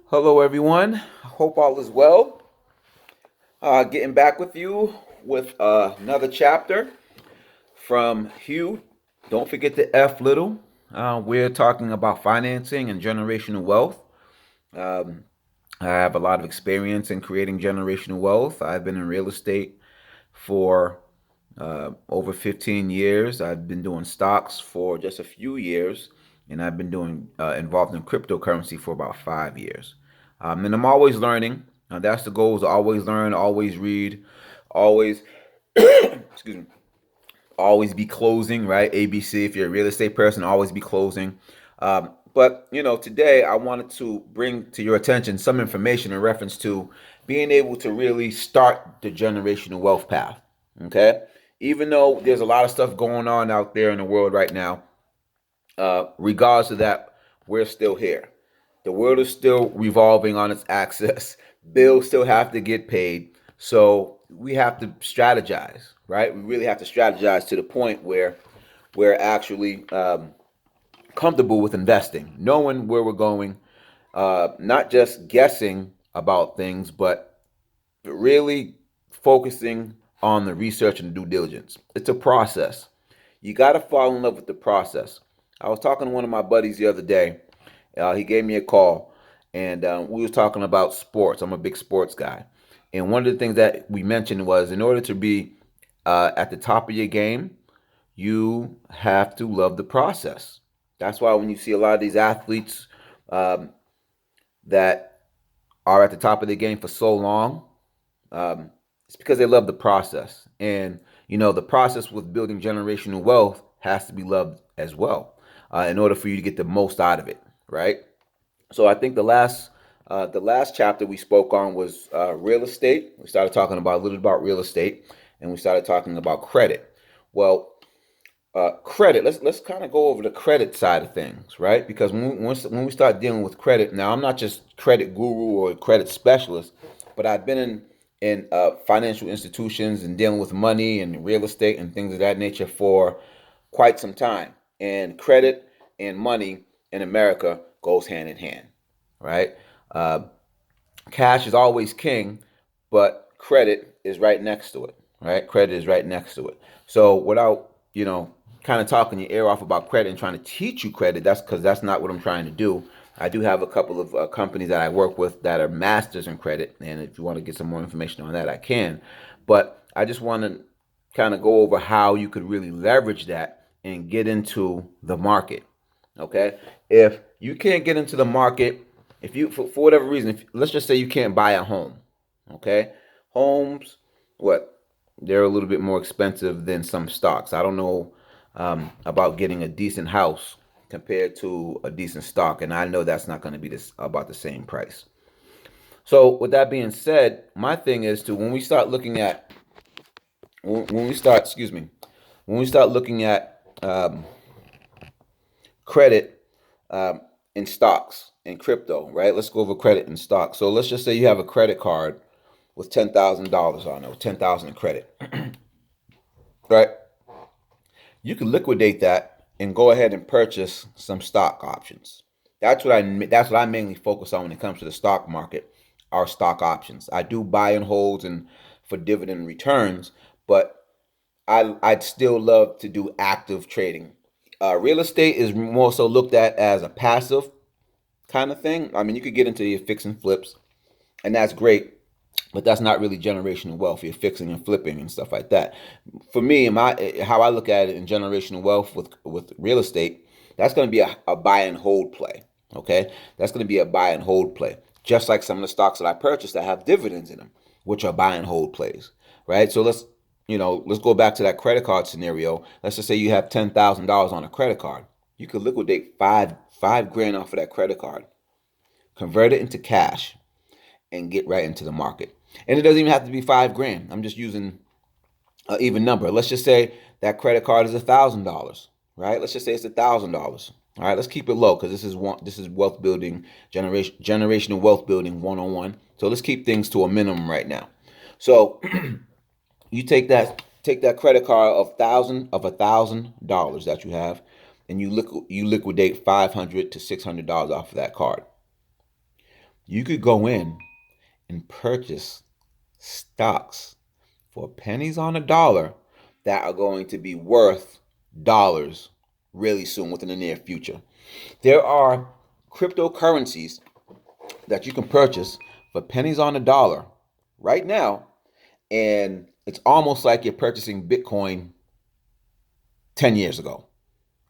Hello, everyone. Hope all is well. Getting back with you with another chapter from Hugh. Don't forget the F little. We're talking about financing and generational wealth. Um, I have a lot of experience in creating generational wealth. I've been in real estate for over 15 years. I've been doing stocks for just a few years, and I've been doing involved in cryptocurrency for about 5 years. And I'm always learning. That's the goal: is to always learn, always read, always excuse me, always be closing. Right? ABC. If you're a real estate person, always be closing. But today I wanted to bring to your attention some information in reference to being able to really start the generational wealth path. Okay, even though there's a lot of stuff going on out there in the world right now, regardless of that, we're still here. The world is still revolving on its axis. Bills still have to get paid. So we have to strategize, right? We really have to strategize to the point where we're actually comfortable with investing, knowing where we're going, not just guessing about things, but really focusing on the research and due diligence. It's a process. You got to fall in love with the process. I was talking to one of my buddies the other day. He gave me a call, and we was talking about sports. I'm a big sports guy, and one of the things that we mentioned was in order to be at the top of your game, you have to love the process. That's why when you see a lot of these athletes um, that are at the top of their game for so long, it's because they love the process. And, the process with building generational wealth has to be loved as well in order for you to get the most out of it, right? So I think the last chapter we spoke on was real estate. We started talking about a little about real estate, and we started talking about credit. Well, credit. Let's kind of go over the credit side of things, right? Because when we start dealing with credit, now I'm not just credit guru or credit specialist, but I've been in financial institutions and dealing with money and real estate and things of that nature for quite some time. And credit and money in America goes hand in hand, right? Uh, Cash is always king, but credit is right next to it, right? Credit is right next to it. So without, kind of talking your ear off about credit and trying to teach you credit, that's because that's not what I'm trying to do. I do have a couple of companies that I work with that are masters in credit, and if you want to get some more information on that, I can. But I just want to kind of go over how you could really leverage that and get into the market. Okay, if you can't get into the market, if you for whatever reason, if, let's just say you can't buy a home. Okay, homes, what, they're a little bit more expensive than some stocks. I don't know about getting a decent house compared to a decent stock, and I know that's not going to be this about the same price. So with that being said, my thing is to when we start looking at when we start excuse me when we start looking at credit in stocks and crypto, right? Let's go over credit and stocks. So let's just say you have a credit card with $10,000 on it, with 10,000 in credit, right? You can liquidate that and go ahead and purchase some stock options. That's what I mainly focus on when it comes to the stock market. Are stock options. I do buy and holds and for dividend returns, but I'd still love to do active trading. Real estate is more so looked at as a passive kind of thing. I mean, you could get into your fix and flips, and that's great, but that's not really generational wealth. You're fixing and flipping and stuff like that. For me, my how I look at it in generational wealth with real estate, that's going to be a buy and hold play. Okay, that's going to be a buy and hold play. Just like some of the stocks that I purchased that have dividends in them, which are buy and hold plays, right? So let's go back to that credit card scenario. Let's just say you have $10,000 on a credit card. You could liquidate five grand off of that credit card, convert it into cash, and get right into the market. And it doesn't even have to be 5 grand. I'm just using an even number. Let's just say that credit card is $1,000, right? Let's just say it's $1,000. All right, let's keep it low because this is wealth building, generational wealth building 101. So let's keep things to a minimum right now. So you take that credit card of $1,000 that you have, and you liquidate $500 to $600 off of that card. You could go in and purchase stocks for pennies on a dollar that are going to be worth dollars really soon within the near future. There are cryptocurrencies that you can purchase for pennies on a dollar right now, and it's almost like you're purchasing Bitcoin 10 years ago,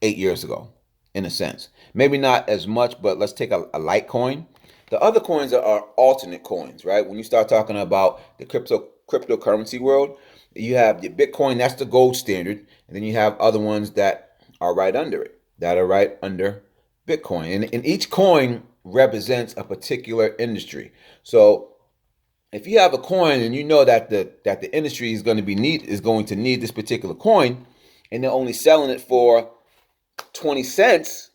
8 years ago, in a sense. Maybe not as much, but let's take a Litecoin. The other coins are alternate coins, right? When you start talking about the cryptocurrency world, you have the Bitcoin, that's the gold standard, and then you have other ones that are right under it, that are right under Bitcoin. And each coin represents a particular industry. So if you have a coin and you know that the industry is going to need this particular coin, and they're only selling it for 20 cents,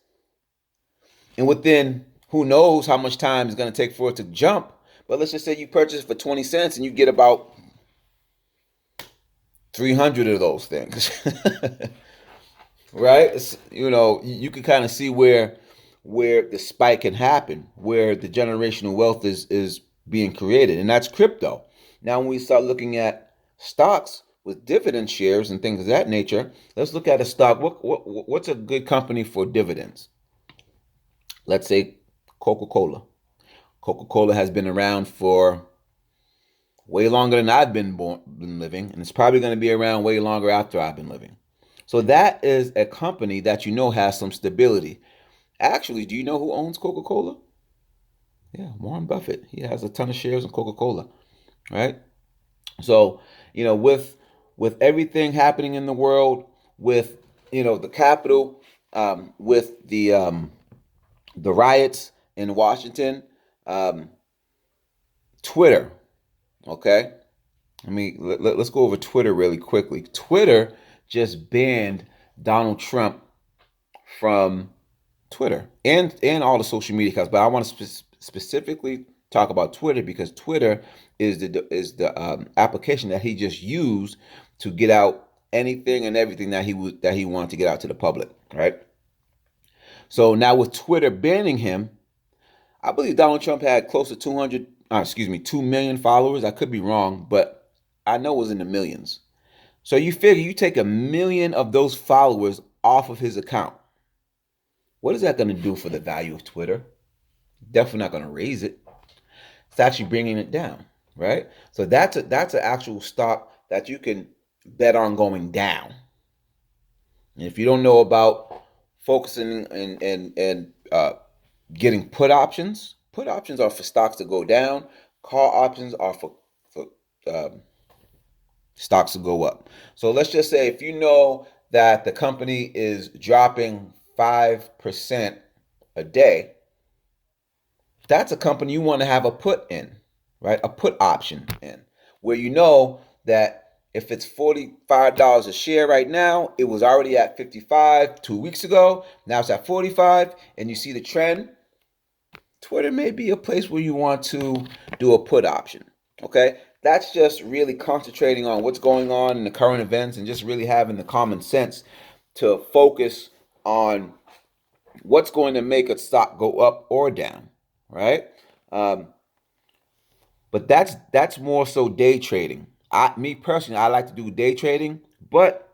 and within who knows how much time it's going to take for it to jump, but let's just say you purchase it for 20 cents and you get about 300 of those things. Right? You can kind of see where the spike can happen, where the generational wealth is being created, and that's crypto. Now, when we start looking at stocks with dividend shares and things of that nature, let's look at a stock. What's a good company for dividends? Let's say Coca-Cola. Coca-Cola has been around for way longer than I've been living, and it's probably going to be around way longer after I've been living. So that is a company that has some stability. Actually, do you know who owns Coca-Cola? Yeah, Warren Buffett. He has a ton of shares in Coca-Cola, right? So, with everything happening in the world, with the Capitol, with the riots in Washington, Twitter. Okay, let's go over Twitter really quickly. Twitter just banned Donald Trump from Twitter and all the social media accounts, but I want to specifically talk about Twitter because Twitter is the application that he just used to get out anything and everything that he wanted to get out to the public, right? So now with Twitter banning him, I believe Donald Trump had close to 2 million followers. I could be wrong, but I know it was in the millions. So you figure you take 1 million of those followers off of his account. What is that going to do for the value of Twitter? Definitely not going to raise it. It's actually bringing it down, right? So that's an actual stock that you can bet on going down. And if you don't know about focusing and getting put options are for stocks to go down. Call options are for stocks to go up. So let's just say if you know that the company is dropping 5% a day, that's a company you want to have a put in, right? A put option in, where you know that if it's $45 a share right now, it was already at 55 2 weeks ago. Now it's at 45, and you see the trend. Twitter may be a place where you want to do a put option. Okay, that's just really concentrating on what's going on in the current events and just really having the common sense to focus on what's going to make a stock go up or down, right? But that's more so day trading. Me personally, I like to do day trading, but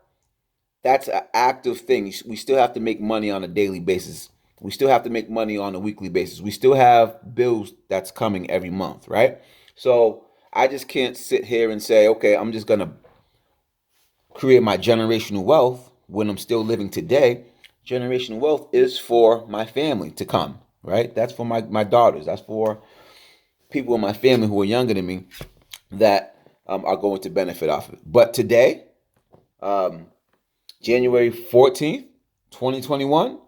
that's an active thing. We still have to make money on a daily basis. We still have to make money on a weekly basis. We still have bills that's coming every month, right? So I just can't sit here and say, okay, I'm just gonna create my generational wealth when I'm still living today. Generational wealth is for my family to come, right? That's for my daughters. That's for people in my family who are younger than me that are going to benefit off of it. But today, January 14th, 2021,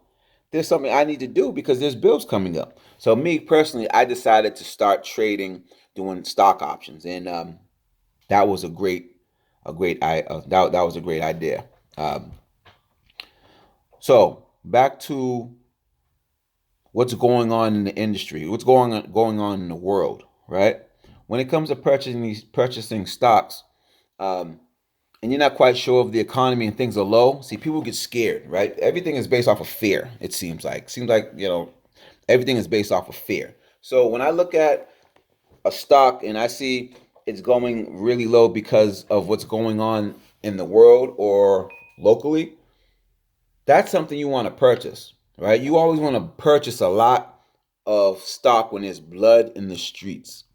there's something I need to do because there's bills coming up. So me personally, I decided to start trading, doing stock options, and that was that was a great idea. So back to what's going on in the industry, what's going on in the world, right? When it comes to purchasing stocks, and you're not quite sure of the economy and things are low, see, people get scared, right? Everything is based off of fear, it seems like. Everything is based off of fear. So when I look at a stock and I see it's going really low because of what's going on in the world or locally, that's something you want to purchase, right? You always want to purchase a lot of stock when there's blood in the streets.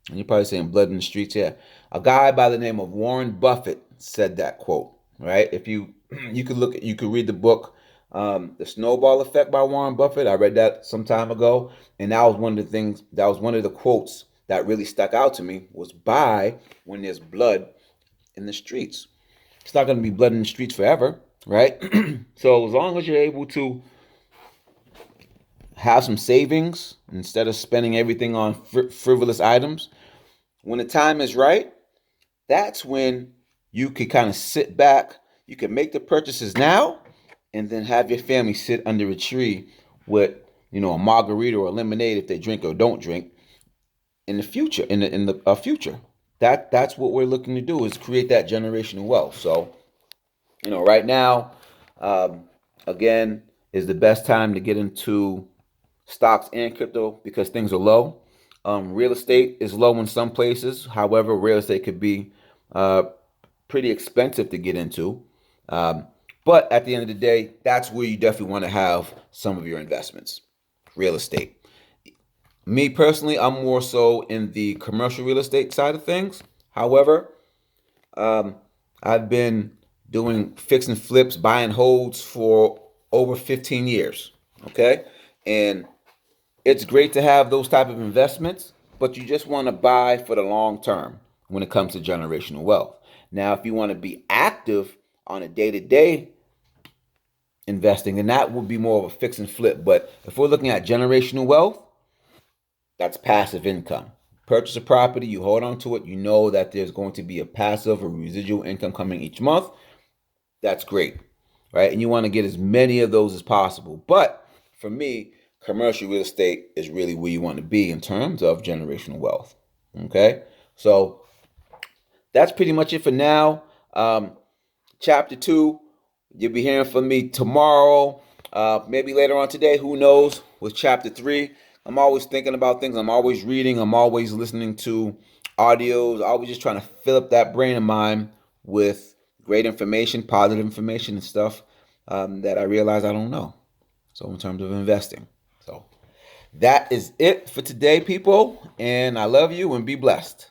And you're probably saying blood in the streets. Yeah, a guy by the name of Warren Buffett said that quote. Right? If you you could look, you could read the book, "The Snowball Effect" by Warren Buffett. I read that some time ago, and that was one of the things. That was one of the quotes that really stuck out to me. Was buy when there's blood in the streets. It's not going to be blood in the streets forever, right? So as long as you're able to have some savings instead of spending everything on frivolous items, when the time is right, that's when you could kind of sit back. You can make the purchases now, and then have your family sit under a tree with, a margarita or a lemonade if they drink or don't drink in the future. In the future, that's what we're looking to do, is create that generational wealth. So, right now, um, again, is the best time to get into stocks and crypto because things are low. Real estate is low in some places. However, real estate could be uh, pretty expensive to get into. Um, but at the end of the day, that's where you definitely want to have some of your investments. Real estate. Me personally, I'm more so in the commercial real estate side of things. However, um, I've been doing fix and flips, buy and holds for over 15 years. Okay. And it's great to have those type of investments, but you just want to buy for the long term when it comes to generational wealth. Now, if you want to be active on a day-to-day investing, then that would be more of a fix and flip. But if we're looking at generational wealth, that's passive income. Purchase a property, you hold on to it, you know that there's going to be a passive or residual income coming each month. That's great, right? And you want to get as many of those as possible. But for me, commercial real estate is really where you want to be in terms of generational wealth. Okay, so that's pretty much it for now. Chapter 2, you'll be hearing from me tomorrow, maybe later on today, who knows, with chapter 3. I'm always thinking about things. I'm always reading. I'm always listening to audios. Always just trying to fill up that brain of mine with great information, positive information, and stuff that I realize I don't know. So in terms of investing. So that is it for today, people. And I love you and be blessed.